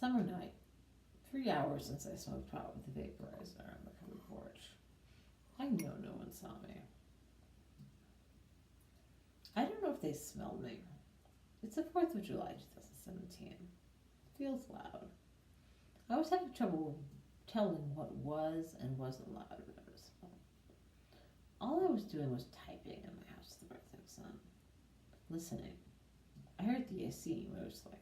Summer night. 3 hours since I smoked pot with a vaporizer on the covered porch. I know no one saw me. I don't know if they smelled me. It's the 4th of July 2017. Feels loud. I was having trouble telling what was and wasn't loud or noticeable. All I was doing was typing in my house with the breath on, listening. I heard the AC mostly.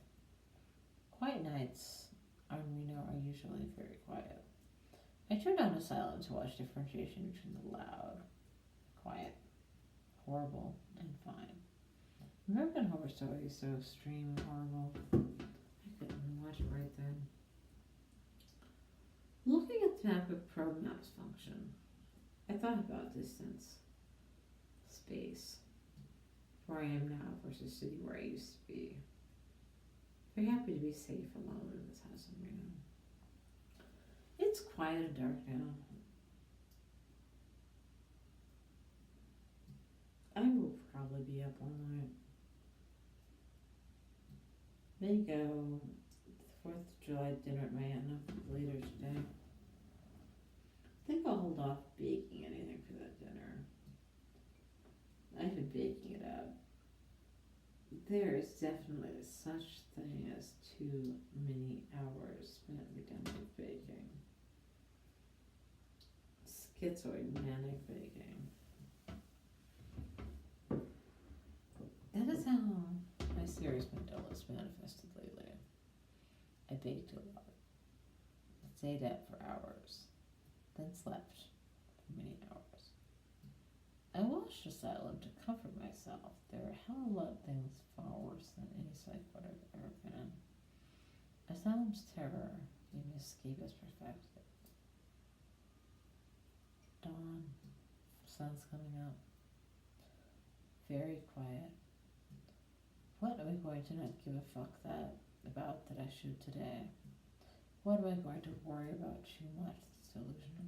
Quiet nights on Reno are usually very quiet. I turned on Asylum to watch differentiation between the loud, quiet, horrible, and fine. American Horror Story is so extreme and horrible. I couldn't watch it right then. Looking at the MacBook Pro Maps function, I thought about distance, space, where I am now versus city where I used to be. Very happy to be safe alone in this house in Reno. It's quiet and dark now. I will probably be up all night. May go the 4th of July dinner at my aunt and uncle later today. I think I'll hold off baking anything for that dinner. I've been baking it up. There is definitely such thing as too many hours spent weekend baking. Schizoid manic baking. That is how my serious mental is manifested lately. I baked a lot, stayed up for hours, then slept for many hours. I watched Asylum to comfort myself. There are a hell of a lot of things far worse than any psych ward I've ever been in. Asylum's terror gave me escapist perspective. Dawn, sun's coming up. Very quiet. What am I going to not give a fuck about that I should today? What am I going to worry about too much that's delusional?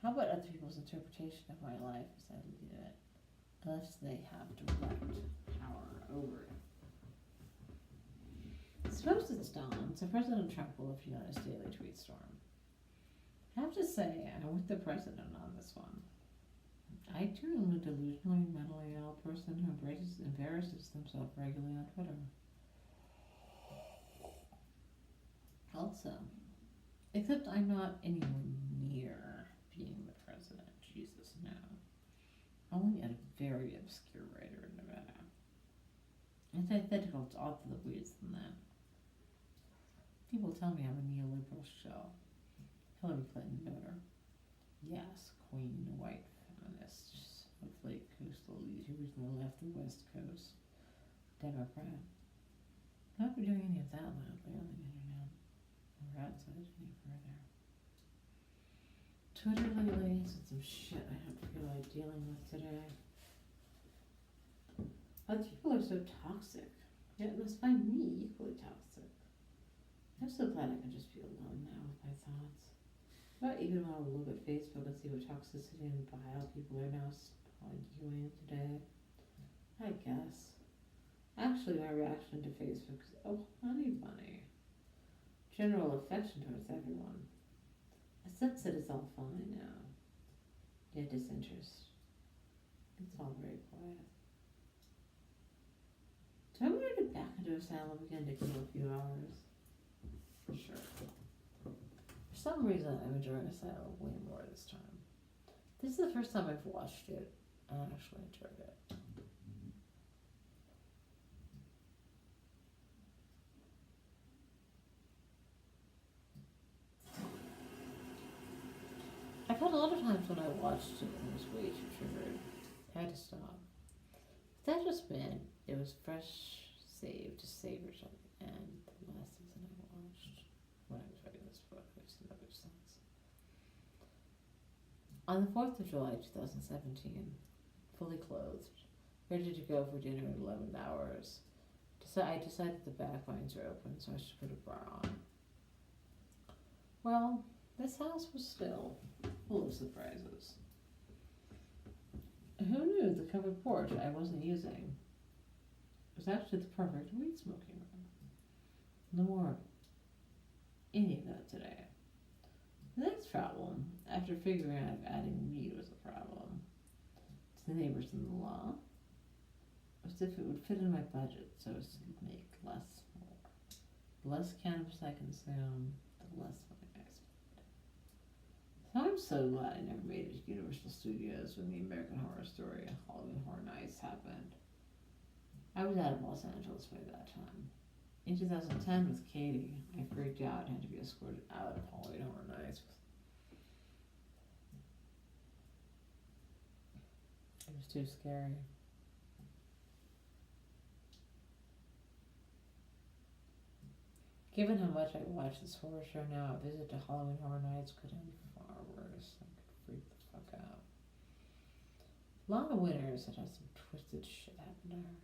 How about other people's interpretation of my life as I lead it, unless they have direct power over it? Suppose it's dawn, so President Trump will appear on his daily tweet storm. I have to say, I'm with the president on this one. I too am a delusionally, mentally ill person who embarrasses themselves regularly on Twitter. Also, except I'm not anywhere near being the president. Jesus, no. Only a very obscure writer in Nevada. Antithetical to all the weeds than that. People tell me I'm a neoliberal shell. Hillary Clinton voter. Yes, queen, white feminist, snowflake coastal elite who recently left the West Coast. Democrat. Not be doing any of that loudly on the internet. Or outside any further. Twitter lately has some shit I don't feel like dealing with today. Other people are so toxic, yet must find me equally toxic. I'm so glad I can just be alone now with my thoughts. I don't even want to look at Facebook and see what toxicity and bile people are now spewing today. I guess. Actually, my reaction to Facebook is, oh, honey bunny. General affection towards everyone. A sense that it's all fine now. Yet disinterest. It's all very quiet. Do I want to get back into Asylum again to kill a few hours? Sure. For some reason, I'm enjoying Asylum way more this time. This is the first time I've watched it and actually enjoyed it. I've had a lot of times when I watched it and was way too triggered. I had to stop. But that just meant it was fresh save to savor till the end. The last season I watched when I was writing this book, which never sense. On the 4th of July 2017, fully clothed, ready to go for dinner in 11 hours, I decided the back blinds are open, so I should put a bra on. Well, this house was still full of surprises. Who knew the covered porch I wasn't using was actually the perfect weed smoking room? The morgue. any of that today. The next problem, after figuring out if adding weed was a problem to the neighbors in the law, was if it would fit in my budget so as to make less more. The less cannabis I consume, the less money I spend. So I'm so glad I never made it to Universal Studios when the American Horror Story and Halloween Horror Nights happened. I was out of Los Angeles by that time. In 2010 with Katie, I freaked out and had to be escorted out of Halloween Horror Nights. It was too scary. Given how much I watch this horror show now, a visit to Halloween Horror Nights could end far worse. I could freak the fuck out. Lana Winters had some twisted shit happen to her.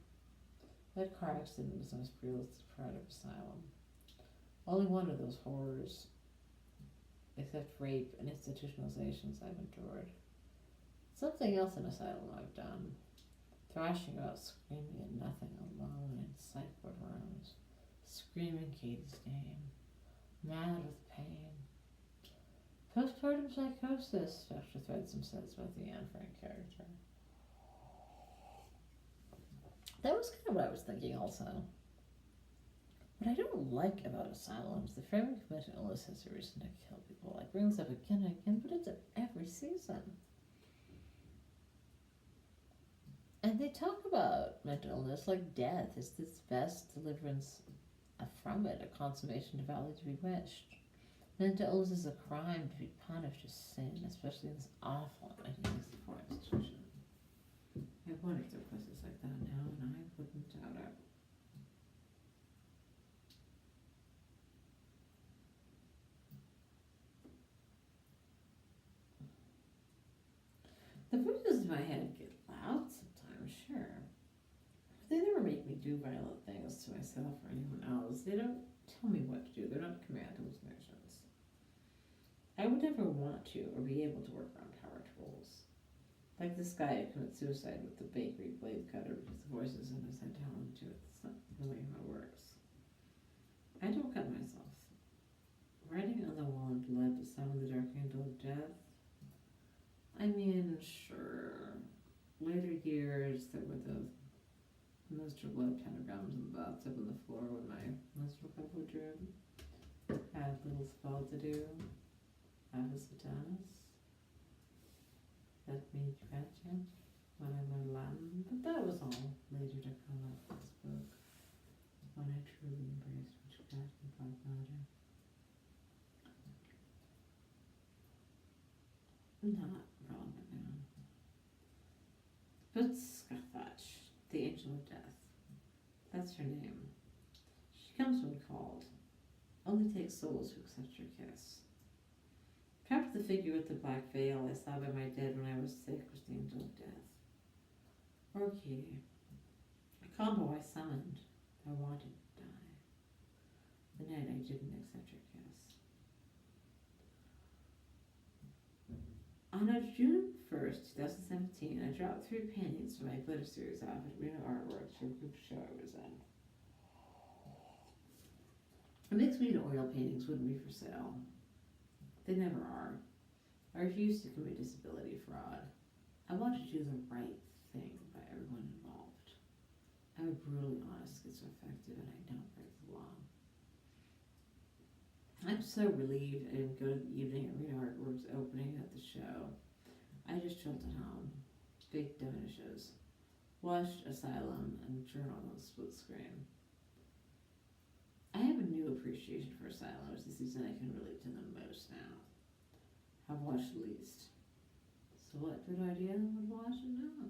That car accident was the most realistic part of Asylum. Only one of those horrors, except rape and institutionalizations, I've endured. Something else in Asylum I've done. Thrashing out, screaming at nothing alone in psych ward rooms. Screaming Katie's name. Mad with pain. Postpartum psychosis, Dr. Threadsom says about the Anne Frank character. That was kind of what I was thinking also. What I don't like about Asylum is the framing of mental illness has a reason to kill people. Like, brings up again and again, but it's every season. And they talk about mental illness like death is this best deliverance from it, a consummation of value to be wished. Mental illness is a crime to be punished as sin, especially in this awful 1964 institution. I wonder if there are places like that now, and I wouldn't doubt it. The voices in my head get loud sometimes, sure. But they never make me do violent things to myself or anyone else. They don't tell me what to do. They're not command hallucinations. I would never want to or be able to work around power tools. Like this guy who committed suicide with the bakery blade cutter because the voices in his head tell him to. It's not really how it works. I don't cut myself. Writing on the wall in blood to summon the dark angel of death. I mean, sure. Later years, there were the menstrual blood pentagrams in the bathtub on the floor when my menstrual cup would drip. Had little spell to do. Avis Satanas. That made you gotcha when I learned Latin, but that was all later to come up in this book. When I truly embraced witchcraft and black magic. Not relevant now. But Scathach, the Angel of Death. That's her name. She comes when called. Only takes souls who accept your kiss. Perhaps the figure with the black veil I saw by my dead when I was sick was the Angel of Death. Or Katie. A combo I summoned. I wanted to die. The night I didn't accept your kiss. On June 1st, 2017, I dropped 3 paintings from my glitter series off at Reno Artworks for a group show I was in. It makes me oil paintings wouldn't be for sale. They never are. I refuse to commit disability fraud. I want to do the right thing by everyone involved. I'm a brutally honest schizoaffective and I don't break the law. I'm so relieved I didn't go to the evening at Reno Artworks opening at the show. I just chilled at home, baked donishes, watched Asylum, and journaled on the split screen. I have a new appreciation for Asylum. It's the season I can relate to the most now. I've watched the least. So what good idea would watch it now?